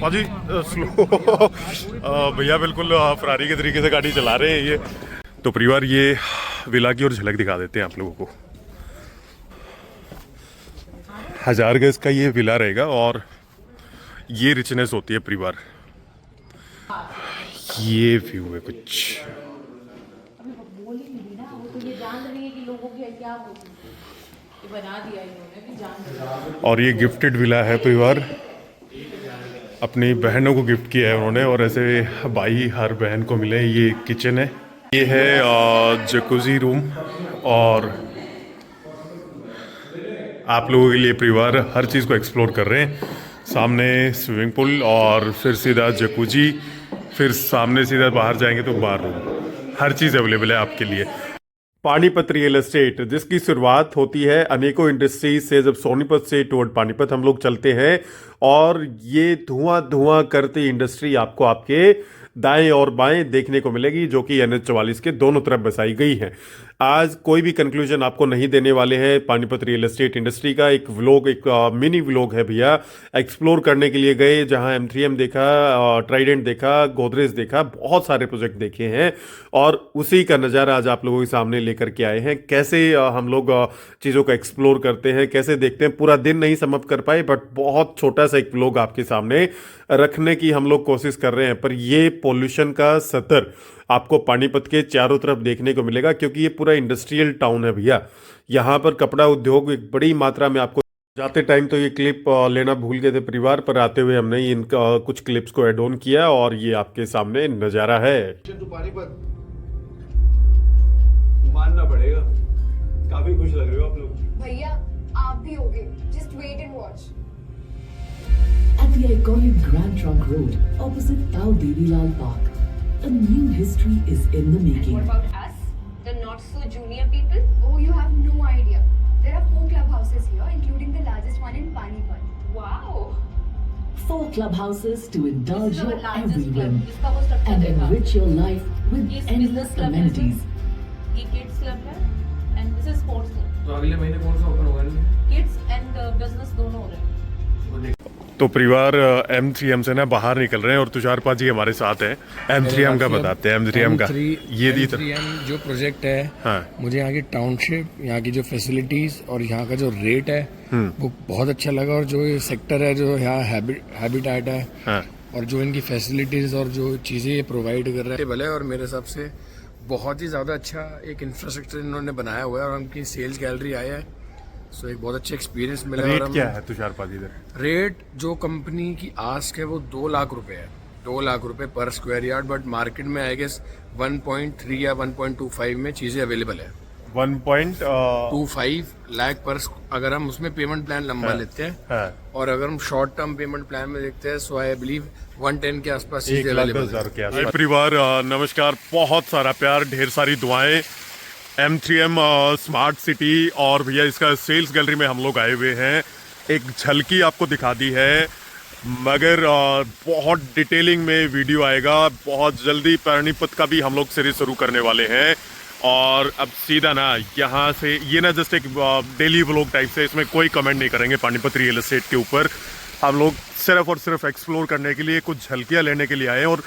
पाजी स्लो भैया बिल्कुल फरारी के तरीके से गाड़ी चला रहे हैं ये। तो परिवार ये विला की और झलक दिखा देते हैं आप लोगों को। 1000 गज का ये विला रहेगा और ये रिचनेस होती है परिवार। ये व्यू है कुछ। और ये गिफ्टेड विला है परिवार, अपनी बहनों को गिफ्ट किया है उन्होंने और ऐसे भाई हर बहन को मिले। ये किचन है, ये है जकूजी रूम और आप लोगों के लिए परिवार हर चीज़ को एक्सप्लोर कर रहे हैं। सामने स्विमिंग पूल और फिर सीधा जकूजी, फिर सामने सीधा बाहर जाएंगे तो बार रूम, हर चीज़ अवेलेबल है आपके लिए। पानीपत रियल एस्टेट जिसकी शुरुआत होती है अनेकों इंडस्ट्रीज से। जब सोनीपत से टुवर्ड पानीपत हम लोग चलते हैं और ये धुआं धुआं करती इंडस्ट्री आपको आपके दाएं और बाएं देखने को मिलेगी, जो कि NH 44 के दोनों तरफ बसाई गई है। आज कोई भी कंक्लूजन आपको नहीं देने वाले हैं पानीपत रियल एस्टेट इंडस्ट्री का। एक व्लॉग, एक मिनी व्लॉग है भैया। एक्सप्लोर करने के लिए गए, जहां M3M देखा, ट्राइडेंट देखा, गोदरेज देखा, बहुत सारे प्रोजेक्ट देखे हैं और उसी का नज़ारा आज आप लोगों के सामने लेकर के आए हैं। कैसे हम लोग चीज़ों को एक्सप्लोर करते हैं, कैसे देखते हैं, पूरा दिन नहीं समाप्त कर पाए, बट बहुत छोटा सा एक व्लॉग आपके सामने रखने की हम लोग कोशिश कर रहे हैं। पर ये पोल्यूशन का सतर आपको पानीपत के चारों तरफ देखने को मिलेगा, क्योंकि ये पूरा इंडस्ट्रियल टाउन है भैया। यहाँ पर कपड़ा उद्योग एक बड़ी मात्रा में आपको। जाते टाइम तो ये क्लिप लेना भूल गए थे परिवार, पर आते हुए हमने इनका कुछ क्लिप्स को एड ऑन किया और ये आपके सामने नज़ारा है। पानीपत मानना पड़ेगा, काफी खुश लग रहे हो आप लोग। भैया आप भी होगे, just wait and watch. At the iconic Grand Trunk Road, opposite Tao Devi Lal Park, a new history is in the making. What about us, the not so junior people? Oh, you have no idea. There are 4 clubhouses here, including the largest one in Panipat. Wow. 4 clubhouses to indulge This is your our largest every club. whim इसका वो structure and देखा। enrich your life with ये endless business club है, amenities. ये kids club है, and this is sports club. तो अगले महीने कौन सा ओपन होगा? Kids and business दोनों हो रहे हैं। तो परिवार M3M से ना बाहर निकल रहे हैं और तुषार पाजी हमारे साथ हैं। M3M का बताते हैं। M3M का ये दी M3M जो प्रोजेक्ट है, हाँ। मुझे यहाँ की टाउनशिप, यहाँ की जो फैसिलिटीज और यहाँ का जो रेट है वो बहुत अच्छा लगा। और जो ये सेक्टर है, जो यहाँ हैबिटेट है, हाँ। और जो इनकी फैसिलिटीज और जो चीज़ें ये प्रोवाइड कर रहे हैं भले, और मेरे हिसाब से बहुत ही ज़्यादा अच्छा एक इंफ्रास्ट्रक्चर इन्होंने बनाया हुआ है। और उनकी सेल्स गैलरी आया है, सो एक बहुत अच्छा एक्सपीरियंस मिला। रेट और क्या है तुषार पाजी इधर? रेट जो कंपनी की आस्क है वो 2 लाख रुपए है, 2 लाख रुपए पर स्क्वायर यार्ड। बट मार्केट में आई गेस 1.3 या 1.25 में चीज़ें अवेलेबल है। 1.25 लाख पर अगर हम उसमें पेमेंट प्लान लंबा लेते हैं, हाँ। और अगर हम शॉर्ट टर्म पेमेंट प्लान में देखते हैं, सो आई बिलीव 110 के आसपास 1 चीज़ें लाख अवेलेबल 10 है। हजार के आसपास। परिवार नमस्कार, बहुत सारा प्यार, ढेर सारी दुआएं। M3M स्मार्ट सिटी और भैया इसका सेल्स गैलरी में हम लोग आए हुए हैं। एक झलकी आपको दिखा दी है, मगर बहुत डिटेलिंग में वीडियो आएगा बहुत जल्दी। पानीपत का भी हम लोग सीरीज शुरू करने वाले हैं। और अब सीधा ना यहाँ से, ये ना जस्ट एक डेली व्लॉग टाइप से, इसमें कोई कमेंट नहीं करेंगे पानीपत रियल एस्टेट के ऊपर। हम लोग सिर्फ और सिर्फ एक्सप्लोर करने के लिए, कुछ झलकियाँ लेने के लिए आए हैं और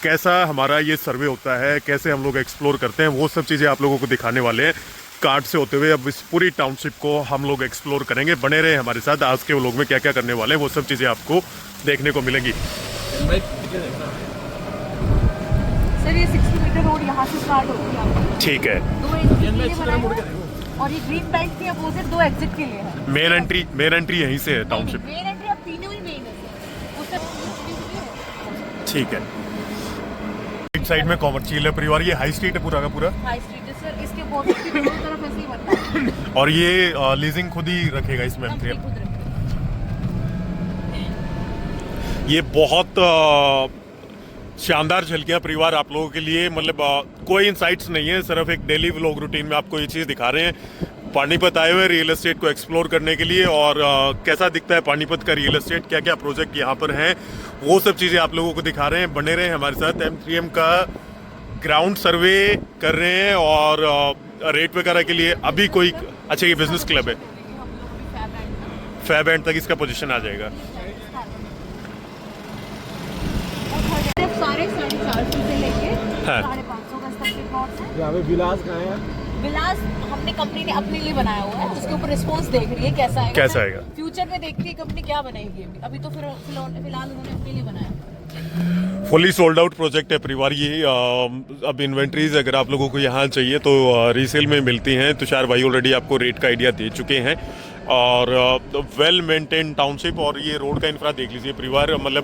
कैसा हमारा ये सर्वे होता है, कैसे हम लोग एक्सप्लोर करते हैं, वो सब चीज़ें आप लोगों को दिखाने वाले हैं। कार्ड से होते हुए अब इस पूरी टाउनशिप को हम लोग एक्सप्लोर करेंगे। बने रहे हमारे साथ, आज के व्लॉग में क्या क्या करने वाले हैं वो सब चीज़ें आपको देखने को मिलेंगी। सर ये 60 मीटर रोड यहाँ से स्टार्ट होती है। ठीक है। 2 एग्जिट के लिए बनाया है और ये ग्रीन बैंक के अपोजिट 2 एग्जिट के लिए है। मेन एंट्री यहीं से है टाउनशिप। मेन एंट्री अब तीनों ही मेन है सर। ठीक है। साइड में कॉमर्शियल है परिवार, ये हाई स्ट्रीट है पूरा का पूरा। हाई स्ट्रीट है सर, इसके अपोजिट की दोनों तरफ ऐसे ही बनता है। और ये लीजिंग खुद ही रखेगा इसमें हम M3M। खुद रखते ये बहुत शानदार झलकियाँ परिवार आप लोगों के लिए, मतलब कोई इनसाइट्स नहीं है, सिर्फ एक डेली व्लॉग रूटीन में आपको ये चीज़ दिखा रहे हैं। पानीपत आए हुए रियल एस्टेट को एक्सप्लोर करने के लिए और कैसा दिखता है पानीपत का रियल एस्टेट, क्या क्या प्रोजेक्ट यहाँ पर हैं, वो सब चीज़ें आप लोगों को दिखा रहे हैं। बने रहे हमारे साथ। M3M का ग्राउंड सर्वे कर रहे हैं और रेट वगैरह के लिए अभी कोई, अच्छा ये बिजनेस क्लब है, फैब एंड तक इसका पोजीशन आ जाएगा। हाँ। 550 गज तक के प्लॉट्स हैं। यहाँ पे विलास कहाँ है? विलास हमने कंपनी ने अपने लिए बनाया हुआ है, उसके ऊपर रिस्पॉन्स देख रही है कैसा आएगा। कैसा आएगा? फ्यूचर में देखती है कंपनी क्या बनाएगी। अभी तो फिलहाल उन्होंने अपने लिए बनाया। फुली सोल्ड आउट प्रोजेक्ट है परिवार ये। अब इन्वेंट्रीज अगर आप लोगों को यहाँ चाहिए तो रीसेल में मिलती हैं। तुषार भाई ऑलरेडी आपको रेट का आइडिया दे चुके हैं और वेल मेंटेन टाउनशिप और ये रोड का इंफ्रा देख लीजिए परिवार। मतलब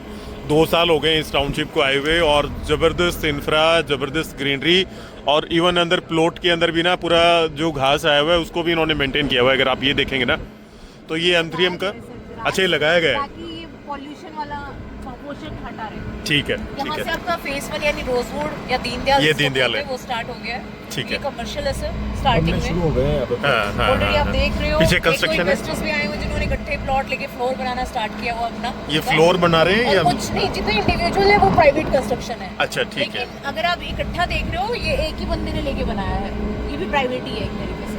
2 साल हो गए इस टाउनशिप को आए हुए और ज़बरदस्त इंफ्रा, ज़बरदस्त ग्रीनरी और इवन अंदर प्लॉट के अंदर भी ना पूरा जो घास आया हुआ है उसको भी इन्होंने मेंटेन किया हुआ है। अगर आप ये देखेंगे ना तो ये M3M का अच्छा ये लगाया गया है। ताकि ये पॉल्यूशन वाला पोर्शन हटा रहे। ठीक है, यहाँ ठीक से है। आपका फेस 1 यानी रोजवुड या दीनदयाल, ये जिसको दीनदयाल बोलते है। हैं, वो स्टार्ट हो गया है। ठीक ये है। कमर्शियल है सर स्टार्टिंग शुरू में। हो गए हैं यहाँ पे। हाँ, ऑलरेडी आप देख रहे हो पीछे एक दो कंस्ट्रक्शन है। इन्वेस्टर्स भी आए हुए जिन्होंने इकट्ठे प्लॉट लेके फ्लोर बनाना स्टार्ट किया हुआ अपना। ये फ्लोर बना रहे हैं और या कुछ नहीं, जितने इंडिविजुअल है वो प्राइवेट कंस्ट्रक्शन है। अच्छा, ठीक है। लेकिन अगर आप इकट्ठा देख रहे हो ये एक ही बंदे ने लेके बनाया है, ये भी प्राइवेट ही है एक तरीके से।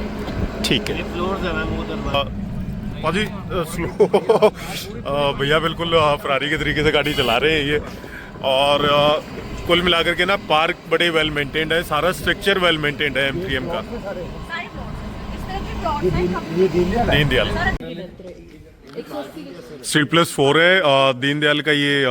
ठीक है। फ्लोर्स है मैम उधर। पाजी स्लो भैया बिल्कुल फरारी के तरीके से गाड़ी चला रहे हैं ये। और कुल मिलाकर के ना पार्क बड़े वेल मेंटेन्ड है, सारा स्ट्रक्चर वेल मेंटेन्ड है M3M का। सारे प्लॉट्स इस तरह के प्लॉट्स हैं। दीनदयाल C+4 है दीनदयाल का ये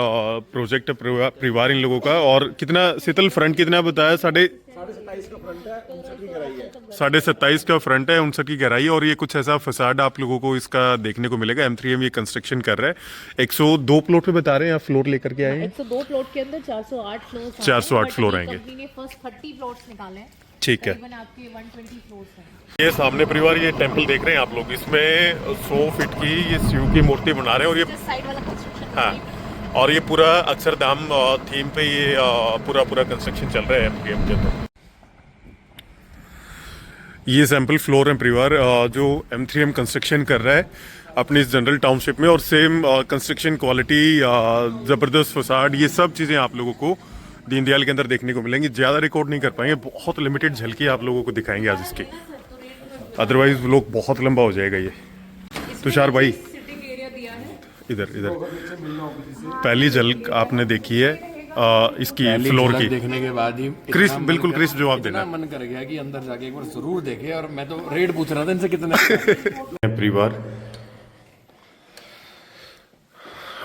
प्रोजेक्ट है परिवार इन लोगों का। और कितना शीतल फ्रंट कितना बताया? 27.5 का फ्रंट है, 59 की गहराई है और ये कुछ ऐसा फसाड आप लोगों को इसका देखने को मिलेगा। M3M ये कंस्ट्रक्शन कर रहा है। 102 फ्लोर पे बता रहे हैं, आप फ्लोर लेकर के आए हैं। 102 प्लॉट के अंदर 408 फ्लोर 408 फ्लोर आएंगे। कंपनी ने फर्स्ट 30 प्लॉट्स निकाले हैं। ठीक है। तकरीबन आपके 120 फ्लोर्स हैं। ये सामने परिवार ये टेम्पल देख रहे हैं आप लोग, इसमें 100 फीट की ये शिव की मूर्ति बना रहे हैं और ये जिस साइड वाला कंस्ट्रक्शन हाँ और ये पूरा अक्षरधाम थीम पे ये पूरा कंस्ट्रक्शन चल रहा है M3M के अंदर। ये सैंपल फ्लोर है परिवार जो M3M कंस्ट्रक्शन कर रहा है अपनी इस जनरल टाउनशिप में और सेम कंस्ट्रक्शन क्वालिटी, ज़बरदस्त फसाड, ये सब चीज़ें आप लोगों को दीनदयाल के अंदर देखने को मिलेंगी। ज़्यादा रिकॉर्ड नहीं कर पाएंगे, बहुत लिमिटेड झलकी आप लोगों को दिखाएंगे आज इसकी, अदरवाइज व्लॉग बहुत लंबा हो जाएगा ये। तुषार भाई सिटिंग एरिया दिया है। इधर पहली झलक आपने देखी है इसकी पहली फ्लोर झलक की। देखने के बाद ही क्रिस्प, बिल्कुल क्रिस्प जवाब देना। मन कर गया कि अंदर जाके एक बार जरूर देखे। और मैं तो रेट पूछ रहा था इनसे कितने परिवार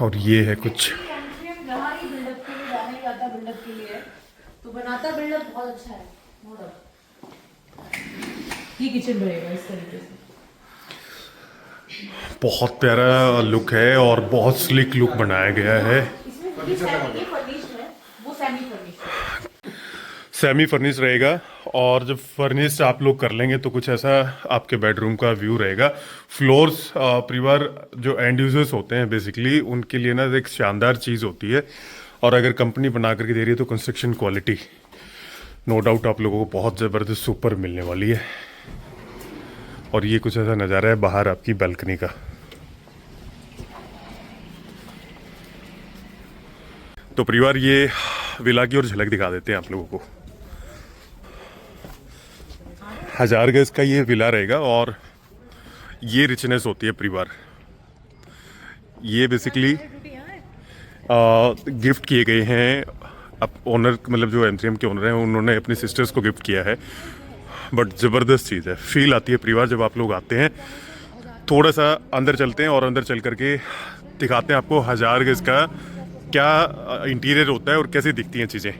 और ये है कुछ जहाँ ही बिल्डअप के लिए जाने जाता बिल्डअप के लिए तो बनाता बिल्डअप बहुत अच्छा है। ये किचन रहेगा इस तरीके से, बहुत प्यारा लुक है और बहुत स्लिक लुक बनाया गया है। इसमें पूरी ये फर्निश्ड है, वो सेमी फर्निश्ड है। सेमी फर्निश रहेगा और जब फर्निश आप लोग कर लेंगे तो कुछ ऐसा आपके बेडरूम का व्यू रहेगा। फ्लोर्स परिवार जो एंड यूजर्स होते हैं बेसिकली उनके लिए ना एक शानदार चीज़ होती है और अगर कंपनी बना करके दे रही है तो कंस्ट्रक्शन क्वालिटी नो डाउट आप लोगों को बहुत ज़बरदस्त सुपर मिलने वाली है। और ये कुछ ऐसा नज़ारा है बाहर आपकी बालकनी का। तो परिवार ये विला की और झलक दिखा देते हैं आप लोगों को। 1000 गज का ये विला रहेगा और ये रिचनेस होती है परिवार। ये बेसिकली गिफ्ट किए गए हैं अब ओनर, मतलब जो M3M के ओनर हैं उन्होंने अपनी सिस्टर्स को गिफ्ट किया है। बट ज़बरदस्त चीज़ है, फील आती है परिवार जब आप लोग आते हैं। थोड़ा सा अंदर चलते हैं और अंदर चल करके दिखाते हैं आपको 1000 गज का क्या इंटीरियर होता है और कैसे दिखती हैं चीज़ें।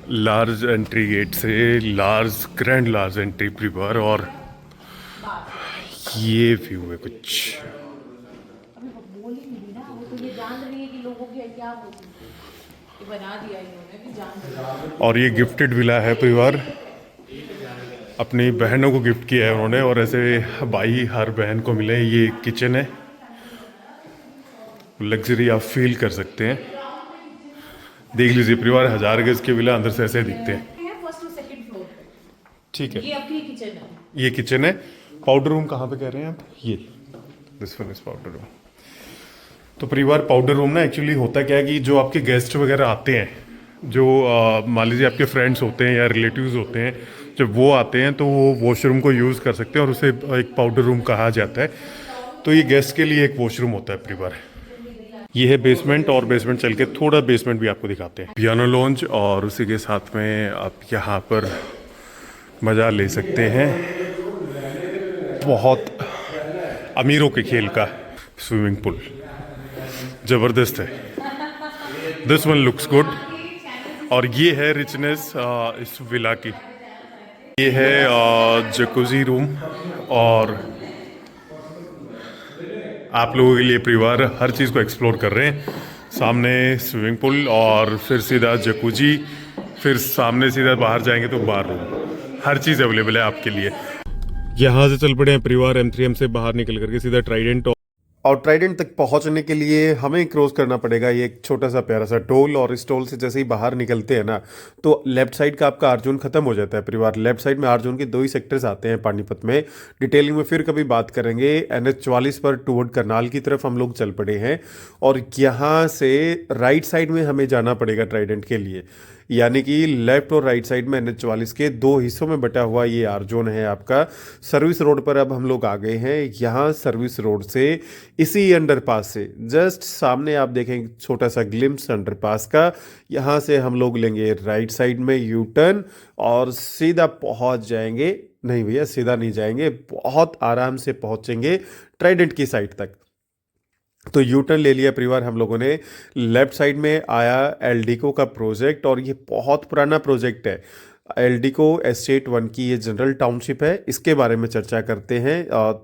लार्ज एंट्री गेट से ग्रैंड लार्ज एंट्री परिवार और ये व्यू है कुछ। ये जान रही है कि लोगों की क्या होती है, ये बना दिया इन्होंने भी जान रही है। और ये गिफ्टेड विला है परिवार, अपनी बहनों को गिफ्ट किया है उन्होंने और ऐसे भाई हर बहन को मिले। ये किचन है, लग्जरी आप फील कर सकते हैं। देख लीजिए परिवार 1000 गज के विला अंदर से ऐसे दिखते हैं। फर्स्ट और सेकंड फ्लोर पे ठीक है, ये आपकी किचन है। ये किचन है। पाउडर रूम कहाँ पे कह रहे हैं आप? ये this one is powder room. तो परिवार पाउडर रूम ना एक्चुअली होता क्या है कि जो आपके गेस्ट वगैरह आते हैं, जो मान लीजिए आपके फ्रेंड्स होते हैं या रिलेटिव्स होते हैं, जब वो आते हैं तो वो वॉशरूम को यूज़ कर सकते हैं और उसे एक पाउडर रूम कहा जाता है। तो ये गेस्ट के लिए एक वॉशरूम होता है परिवार। ये है बेसमेंट, और बेसमेंट चल के थोड़ा बेसमेंट भी आपको दिखाते हैं। पियानो लॉन्ज, और उसी के साथ में आप यहाँ पर मज़ा ले सकते हैं। बहुत अमीरों के खेल का स्विमिंग पूल, ज़बरदस्त है। This one looks good. और ये है रिचनेस इस विला की। ये है जकूजी रूम, और आप लोगों के लिए परिवार हर चीज़ को एक्सप्लोर कर रहे हैं। सामने स्विमिंग पूल, और फिर सीधा जकूजी, फिर सामने सीधा बाहर जाएंगे तो बार रूम, हर चीज़ अवेलेबल है आपके लिए। यहाँ से चल पड़े हैं परिवार M3M से बाहर निकल करके सीधा ट्राइडेंट, और ट्राइडेंट तक पहुंचने के लिए हमें क्रॉस करना पड़ेगा ये एक छोटा सा प्यारा सा टोल। और इस टोल से जैसे ही बाहर निकलते हैं ना, तो लेफ्ट साइड का आपका अर्जुन खत्म हो जाता है परिवार। लेफ्ट साइड में अर्जुन के 2 ही सेक्टर्स आते हैं पानीपत में। डिटेलिंग में फिर कभी बात करेंगे। NH44 पर टूवर्ड करनाल की तरफ हम लोग चल पड़े हैं, और यहाँ से राइट साइड में हमें जाना पड़ेगा ट्राइडेंट के लिए। यानी कि लेफ्ट और राइट साइड में NH44 के 2 हिस्सों में बटा हुआ ये आर जोन है आपका। सर्विस रोड पर अब हम लोग आ गए हैं। यहाँ सर्विस रोड से इसी अंडरपास से जस्ट सामने आप देखेंगे छोटा सा ग्लिम्स अंडरपास का। यहाँ से हम लोग लेंगे राइट साइड में यू टर्न, और सीधा पहुँच जाएंगे। नहीं भैया, सीधा नहीं जाएंगे, बहुत आराम से पहुँचेंगे ट्राइडेंट की साइड तक। तो यू टर्न ले लिया परिवार हम लोगों ने। लेफ्ट साइड में आया एल्डिको का प्रोजेक्ट, और ये बहुत पुराना प्रोजेक्ट है। एल्डिको एस्टेट 1 की ये जनरल टाउनशिप है। इसके बारे में चर्चा करते हैं।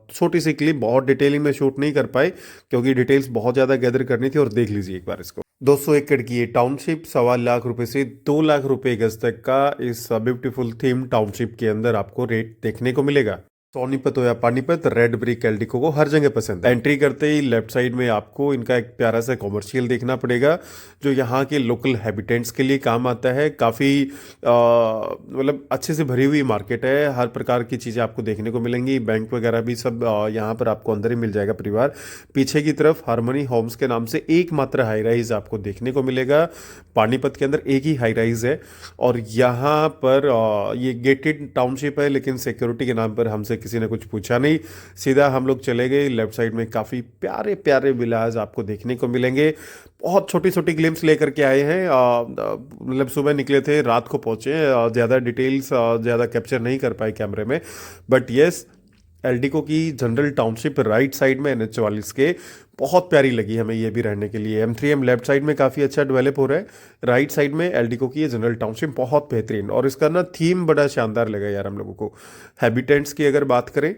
छोटी सी क्लिप, बहुत डिटेलिंग में शूट नहीं कर पाए क्योंकि डिटेल्स बहुत ज़्यादा गैदर करनी थी। और देख लीजिए एक बार इसको। 200 एकड़ की ये टाउनशिप 1.25 लाख रुपए से 2 लाख रुपए गज तक का इस ब्यूटीफुल थीम टाउनशिप के अंदर आपको रेट देखने को मिलेगा। सोनीपत हो या पानीपत, रेड ब्रिक एल्डिको को हर जगह पसंद है। एंट्री करते ही लेफ्ट साइड में आपको इनका एक प्यारा सा कॉमर्शियल देखना पड़ेगा, जो यहाँ के लोकल हैबिटेंट्स के लिए काम आता है। काफ़ी मतलब अच्छे से भरी हुई मार्केट है। हर प्रकार की चीज़ें आपको देखने को मिलेंगी। बैंक वगैरह भी सब यहाँ पर आपको अंदर ही मिल जाएगा परिवार। पीछे की तरफ हार्मनी होम्स के नाम से एकमात्र हाई राइज आपको देखने को मिलेगा। पानीपत के अंदर एक ही हाई राइज है, और यहाँ पर ये गेटेड टाउनशिप है, लेकिन सिक्योरिटी के नाम पर हमसे किसी ने कुछ पूछा नहीं। सीधा हम लोग चले गए। लेफ्ट साइड में काफ़ी प्यारे प्यारे विलाज आपको देखने को मिलेंगे। बहुत छोटी छोटी ग्लिम्स लेकर के आए हैं। मतलब सुबह निकले थे, रात को पहुँचे। ज़्यादा डिटेल्स ज़्यादा कैप्चर नहीं कर पाए कैमरे में, बट येस, एल्डिको की जनरल टाउनशिप राइट साइड में NH44 के बहुत प्यारी लगी हमें ये भी रहने के लिए। M3M लेफ्ट साइड में काफ़ी अच्छा डेवलप हो रहा है। राइट साइड में एल्डिको की ये जनरल टाउनशिप बहुत बेहतरीन, और इसका ना थीम बड़ा शानदार लगा यार हम लोगों को। हैबिटेंट्स की अगर बात करें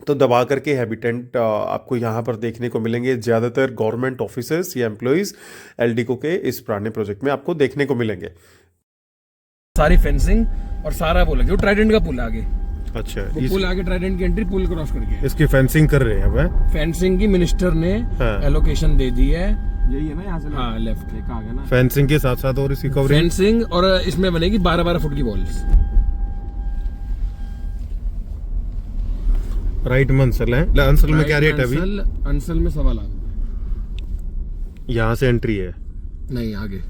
तो दबा करके हैबिटेंट आपको यहाँ पर देखने को मिलेंगे। ज़्यादातर गवर्नमेंट ऑफिसर्स या एम्प्लॉयज़ एल्डिको के इस पुराने प्रोजेक्ट में आपको देखने को मिलेंगे। सारी फेंसिंग और सारा वो लगे, ट्राइडेंट का पुल आगे। अच्छा, पुल आगे ट्राइडेंट की एंट्री पुल क्रॉस करके इसकी फेंसिंग कर रहे हैं अब। फेंसिंग की मिनिस्टर ने हाँ। एलोकेशन दे दी है। यही है ना यहाँ से? हाँ, लेफ्ट आ गया ना। फेंसिंग के साथ साथ और इसकी कवरिंग, फेंसिंग, और इसमें बनेगी 12-12 फुट की वॉल्स। राइट में अंसल है। अंसल में क्या रेट है अभी? अंसल में 1.25 लाख। यहाँ से एंट्री है? नहीं, आगे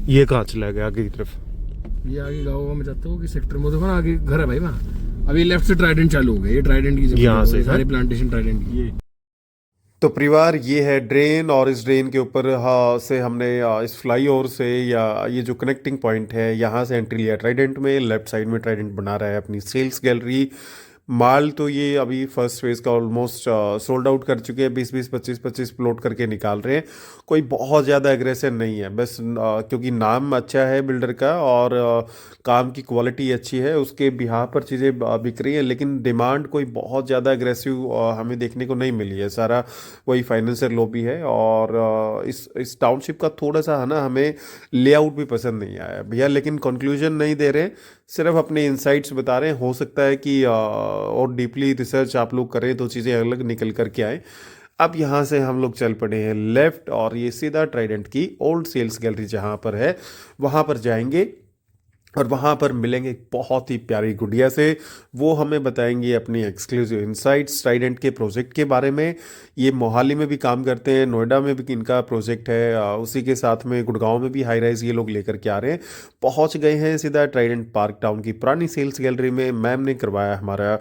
ये कहाँ चला गया आगे की तरफ? ये आगे गाँव में जाते हो कि सेक्टर में देखो ना, आगे घर है भाई वहाँ। अभी लेफ्ट से ट्राइडेंट चालू हो गया। ये ट्राइडेंट की जगह यहाँ से सारी प्लांटेशन ट्राइडेंट की। तो परिवार ये है ड्रेन, और इस ड्रेन के ऊपर से हमने इस फ्लाईओवर से, या ये जो कनेक्टिंग पॉइंट है, यहाँ से एंट्री लिया ट्राइडेंट में। लेफ्ट साइड में ट्राइडेंट बना रहा है अपनी सेल्स गैलरी। माल तो ये अभी फर्स्ट फेज का ऑलमोस्ट सोल्ड आउट कर चुके हैं। 20-20, 25-25 प्लॉट करके निकाल रहे हैं। कोई बहुत ज़्यादा एग्रेसिव नहीं है, बस क्योंकि नाम अच्छा है बिल्डर का और काम की क्वालिटी अच्छी है, उसके बिहार पर चीज़ें बिक रही हैं। लेकिन डिमांड कोई बहुत ज़्यादा एग्रेसिव हमें देखने को नहीं मिली है। सारा वही फाइनेंशियल लॉबी है। और इस टाउनशिप का थोड़ा सा है ना, हमें लेआउट भी पसंद नहीं आया भैया, लेकिन कंक्लूजन नहीं दे रहे, सिर्फ अपने इंसाइट्स बता रहे हैं। हो सकता है कि और डीपली रिसर्च आप लोग करें तो चीज़ें अलग निकल कर के आए। अब यहाँ से हम लोग चल पड़े हैं लेफ़्ट, और ये सीधा ट्राइडेंट की ओल्ड सेल्स गैलरी जहाँ पर है वहाँ पर जाएंगे। और वहाँ पर मिलेंगे एक बहुत ही प्यारी गुड़िया से। वो हमें बताएंगी अपनी एक्सक्लूसिव इनसाइट्स ट्राइडेंट के प्रोजेक्ट के बारे में। ये मोहाली में भी काम करते हैं, नोएडा में भी इनका प्रोजेक्ट है, उसी के साथ में गुड़गांव में भी हाई राइज ये लोग लेकर के आ रहे हैं। पहुँच गए हैं सीधा ट्राइडेंट पार्क टाउन की पुरानी सेल्स गैलरी में। मैम ने करवाया हमारा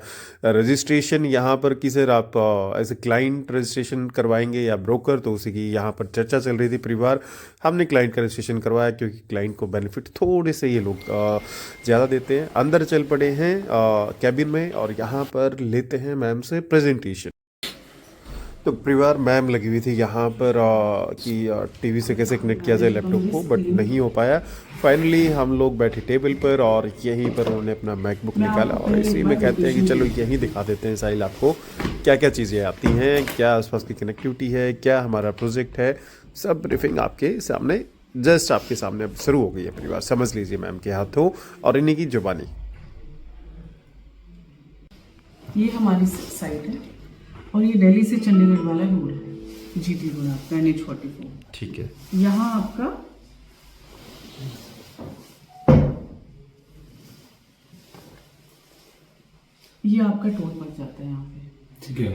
रजिस्ट्रेशन। यहाँ पर किसी आप एज ए क्लाइंट रजिस्ट्रेशन करवाएंगे या ब्रोकर, तो उसी की यहाँ पर चर्चा चल रही थी परिवार। हमने क्लाइंट का रजिस्ट्रेशन करवाया क्योंकि क्लाइंट को बेनिफिट थोड़े से ये लोग ज़्यादा देते हैं। अंदर चल पड़े हैं कैबिन में और यहाँ पर लेते हैं मैम से प्रेजेंटेशन। तो परिवार मैम लगी हुई थी यहाँ पर कि टीवी से कैसे कनेक्ट किया जाए लैपटॉप को, बट नहीं हो पाया। फाइनली हम लोग बैठे टेबल पर और यहीं पर उन्होंने अपना मैकबुक निकाला और इसी में कहते हैं कि चलो यहीं दिखा देते हैं साहिल आपको क्या क्या चीज़ें आती हैं, क्या आसपास की कनेक्टिविटी है, क्या हमारा प्रोजेक्ट है। सब ब्रीफिंग आपके सामने, जस्ट आपके सामने अब शुरू हो गई है परिवार। समझ लीजिए मैम के हाथों और इन्हीं की जुबानी। ये हमारी साइट है और ये दिल्ली से चंडीगढ़ वाला रोड है, जीटी रोड आपका NH44। ठीक है। यहाँ आपका ये आपका टोल पड़ जाता है यहाँ पे। ठीक है।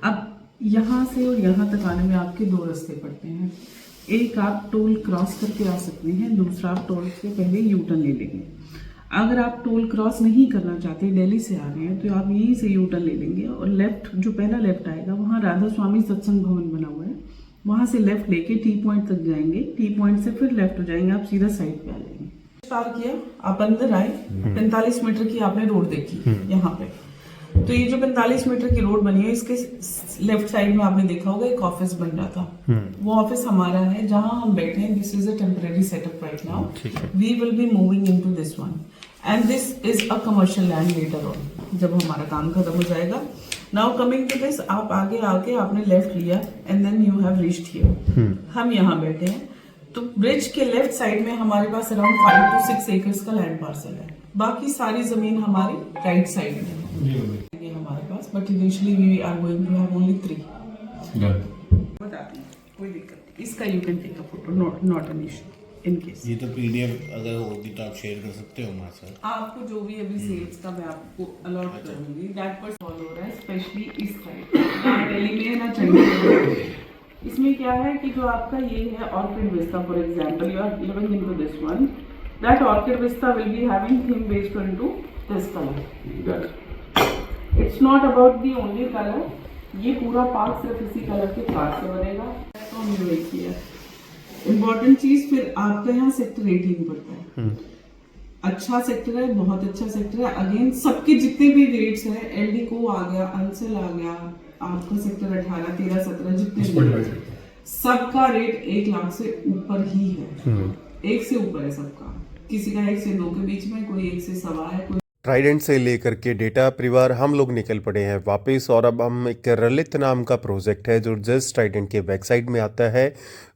अब यहाँ से और यहाँ तक आने में आपके दो रास्ते पड़ते हैं। एक आप टोल क्रॉस करके आ सकते हैं, दूसरा आप टोल से पहले यू टर्न ले लेंगे। अगर आप टोल क्रॉस नहीं करना चाहते, दिल्ली से आ रहे हैं, तो आप यहीं से यू टर्न ले लेंगे और लेफ्ट, जो पहला लेफ्ट आएगा वहाँ राधा स्वामी सत्संग भवन बना हुआ है, वहाँ से लेफ्ट लेके टी पॉइंट तक जाएंगे। टी पॉइंट से फिर लेफ्ट हो जाएंगे, आप सीधा साइड पे आ जाएंगे। पार किया, आप अंदर आए, 45 मीटर की आपने रोड देखी यहाँ पे। तो ये जो 45 मीटर की रोड बनी है, इसके लेफ्ट साइड में आपने देखा होगा एक ऑफिस बन रहा था। वो ऑफिस हमारा है जहां हम बैठे हैं। This is a temporary setup right now. We will be moving into this one and this is a commercial land later on, जब हमारा काम खत्म हो जाएगा। नाउ कमिंग टू दिस, आप आगे आके आपने लेफ्ट लिया and then you have reached here. हम यहाँ बैठे हैं। तो ब्रिज के लेफ्ट साइड में हमारे पास अराउंड 5 to 6 एकर्स का लैंड पार्सल है। बाकी सारी जमीन हमारी राइट साइड में है हमारे पास, but initially we are going to have only 3। बताती हूँ, कोई दिक्कत नहीं। इसका you can take a photo, not an issue in case. ये तो PDF अगर होगी तो आप शेयर कर सकते हो हमारे साथ। आपको जो भी अभी सेल्स का मैं आपको अलॉट करूंगी, दैट पर फॉलो हो रहा है, स्पेशली इस साइड, ना दिल्ली में ना चंडीगढ़। इसमें क्या है कि जो आपका ये है Orchid Vista, for example you are living into this one, that Orchid Vista will be having theme based into this colour. It's not about the only colour, ये पूरा पार्क सिर्फ इसी कलर के फ्लावर से बनेगा। तो हमने वही किया। इम्पोर्टेंट चीज, फिर आपका यहाँ सेक्टर 18 पड़ता है। अच्छा सेक्टर है, बहुत अच्छा सेक्टर है। अगेन सबके जितने भी रेट्स हैं, LD को आ गया, अंसल आ गया, आपका सेक्टर 18, 13, 17 जितने भी, सबका रेट 1 लाख से ऊपर ही है। 1 से ऊपर है सबका। किसी का 1 से 2 के बीच में, कोई 1 से 1.25 है, कोई ट्राइडेंट से लेकर के डेटा परिवार हम लोग निकल पड़े हैं वापस। और अब हम एक रलित नाम का प्रोजेक्ट है जो जस्ट ट्राइडेंट के बैक साइड में आता है,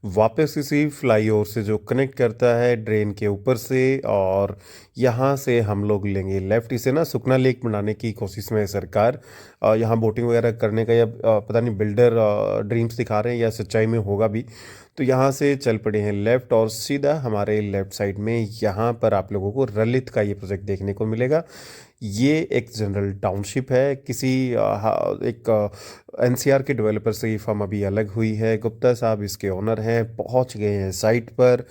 वापस इसी फ्लाईओवर से जो कनेक्ट करता है ड्रेन के ऊपर से। और यहाँ से हम लोग लेंगे लेफ़्ट। इसे ना सुखना लेक बनाने की कोशिश में है सरकार। यहाँ बोटिंग वगैरह करने का या पता नहीं बिल्डर ड्रीम्स दिखा रहे हैं या सच्चाई में होगा भी। तो यहाँ से चल पड़े हैं लेफ़्ट और सीधा हमारे लेफ़्ट साइड में यहाँ पर आप लोगों को रलित का ये प्रोजेक्ट देखने को मिलेगा। ये एक जनरल टाउनशिप है, किसी एक NCR के डेवलपर से ये फर्म अभी अलग हुई है। गुप्ता साहब इसके ओनर हैं, पहुँच गए हैं साइट पर।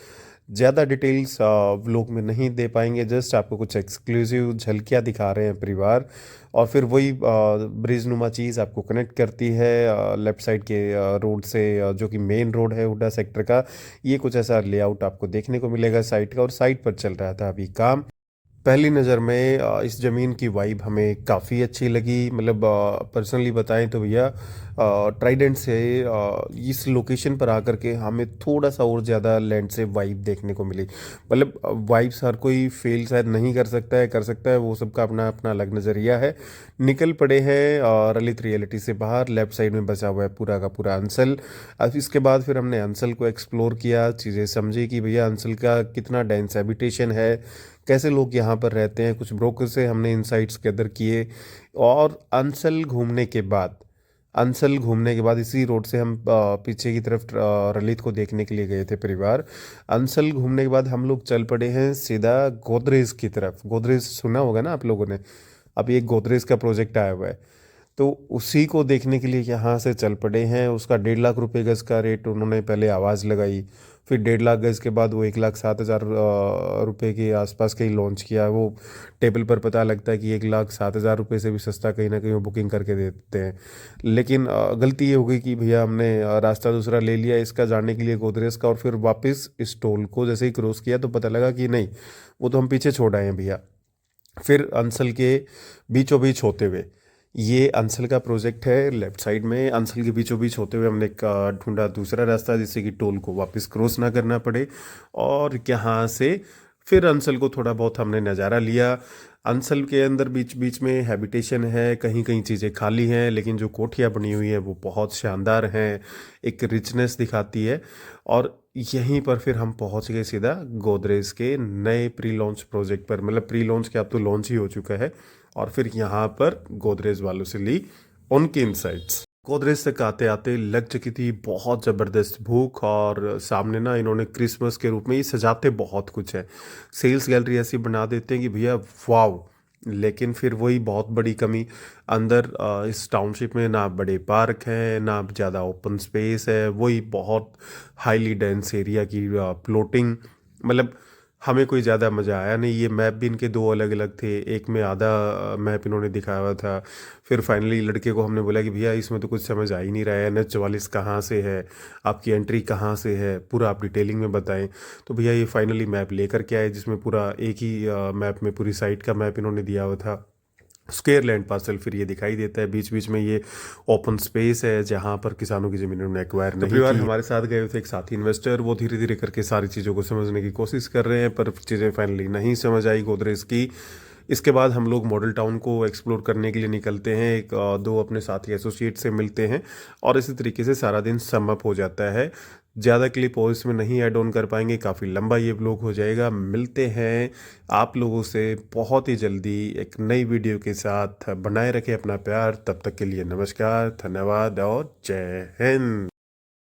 ज़्यादा डिटेल्स व्लॉग में नहीं दे पाएंगे, जस्ट आपको कुछ एक्सक्लूसिव झलकियाँ दिखा रहे हैं परिवार। और फिर वही ब्रिज नुमा चीज़ आपको कनेक्ट करती है लेफ़्ट साइड के रोड से, जो कि मेन रोड है हुड्डा सेक्टर का। ये कुछ ऐसा लेआउट आपको देखने को मिलेगा साइट का। और साइट पर चल रहा था अभी काम। पहली नज़र में इस ज़मीन की वाइब हमें काफ़ी अच्छी लगी। मतलब पर्सनली बताएं तो भैया ट्राइडेंट से इस लोकेशन पर आकर के हमें थोड़ा सा और ज़्यादा लैंड से वाइब देखने को मिली। मतलब वाइब्स हर कोई फेल शायद नहीं कर सकता है, कर सकता है, वो सबका अपना अपना अलग नज़रिया है। निकल पड़े हैं ललित रियलिटी से बाहर। लेफ़्ट साइड में बचा हुआ है पूरा का पूरा अंसल। अब इसके बाद फिर हमने अंसल को एक्सप्लोर किया, चीज़ें समझी कि भैया अंसल का कितना डेंस हैबिटेशन है, कैसे लोग यहाँ पर रहते हैं। कुछ ब्रोकर से हमने इनसाइट्स गैदर किए। और अंसल घूमने के बाद अंसल घूमने के बाद इसी रोड से हम पीछे की तरफ ललित को देखने के लिए गए थे परिवार। अंसल घूमने के बाद हम लोग चल पड़े हैं सीधा गोदरेज की तरफ। गोदरेज सुना होगा ना आप लोगों ने, अभी एक गोदरेज का प्रोजेक्ट आया हुआ है, तो उसी को देखने के लिए यहाँ से चल पड़े हैं। उसका 1.5 लाख रुपए गज़ का रेट उन्होंने पहले आवाज़ लगाई, फिर 1.5 लाख गज़ के बाद वो 1,07,000 रुपये के आसपास कहीं लॉन्च किया। वो टेबल पर पता लगता है कि 1,07,000 रुपये से भी सस्ता कहीं ना कहीं वो बुकिंग करके दे देते हैं। लेकिन गलती ये हो गई कि भैया हमने रास्ता दूसरा ले लिया इसका जाने के लिए गोदरेज का, और फिर वापस इस टोल को जैसे ही क्रॉस किया तो पता लगा कि नहीं, वो तो हम पीछे छोड़ आए हैं भैया। फिर अंसल के बीचों बीच होते हुए, ये अंसल का प्रोजेक्ट है, लेफ्ट साइड में अंसल के बीचों बीच होते हुए हमने एक ढूंढा दूसरा रास्ता जिससे कि टोल को वापस क्रॉस ना करना पड़े, और यहाँ से फिर अंसल को थोड़ा बहुत हमने नज़ारा लिया। अंसल के अंदर बीच बीच में हैबिटेशन है, कहीं कहीं चीज़ें खाली हैं, लेकिन जो कोठियाँ बनी हुई हैं वो बहुत शानदार हैं, एक रिचनेस दिखाती है। और यहीं पर फिर हम पहुंच गए सीधा गोदरेज के नए प्री लॉन्च प्रोजेक्ट पर, मतलब प्री लॉन्च के अब तो लॉन्च ही हो चुका है। और फिर यहाँ पर गोदरेज वालों से ली उनकी इनसाइट्स। गोदरेज तक आते आते लग चुकी थी बहुत ज़बरदस्त भूख, और सामने ना इन्होंने क्रिसमस के रूप में ये सजाते बहुत कुछ है, सेल्स गैलरी ऐसी बना देते हैं कि भैया वाव। लेकिन फिर वही बहुत बड़ी कमी, अंदर इस टाउनशिप में ना बड़े पार्क हैं ना ज़्यादा ओपन स्पेस है, वही बहुत हाईली डेंस एरिया की प्लॉटिंग। मतलब हमें कोई ज़्यादा मज़ा आया नहीं। ये मैप भी इनके दो अलग अलग थे, एक में आधा मैप इन्होंने दिखाया हुआ था। फिर फाइनली लड़के को हमने बोला कि भैया इसमें तो कुछ समझ आ ही नहीं रहा है, NH44 कहाँ से है, आपकी एंट्री कहाँ से है, पूरा आप डिटेलिंग में बताएं। तो भैया ये फाइनली मैप लेकर के आए जिसमें पूरा एक ही मैप में पूरी साइट का मैप इन्होंने दिया हुआ था। स्क्वायर लैंड पार्सल फिर ये दिखाई देता है, बीच बीच में ये ओपन स्पेस है जहाँ पर किसानों की ज़मीन उन्होंने एक्वायर नहीं की। हमारे साथ गए थे एक साथी इन्वेस्टर, वो धीरे धीरे करके सारी चीज़ों को समझने की कोशिश कर रहे हैं, पर चीज़ें फाइनली नहीं समझ आई गोदरेज की। इसके बाद हम लोग मॉडल टाउन को एक्सप्लोर करने के लिए निकलते हैं, एक दो अपने साथी एसोसिएट से मिलते हैं, और इसी तरीके से सारा दिन सम अप हो जाता है। ज़्यादा क्लिप और इसमें नहीं ऐड ऑन कर पाएंगे, काफ़ी लंबा ये ब्लॉग हो जाएगा। मिलते हैं आप लोगों से बहुत ही जल्दी एक नई वीडियो के साथ। बनाए रखें अपना प्यार, तब तक के लिए नमस्कार, धन्यवाद और जय हिंद।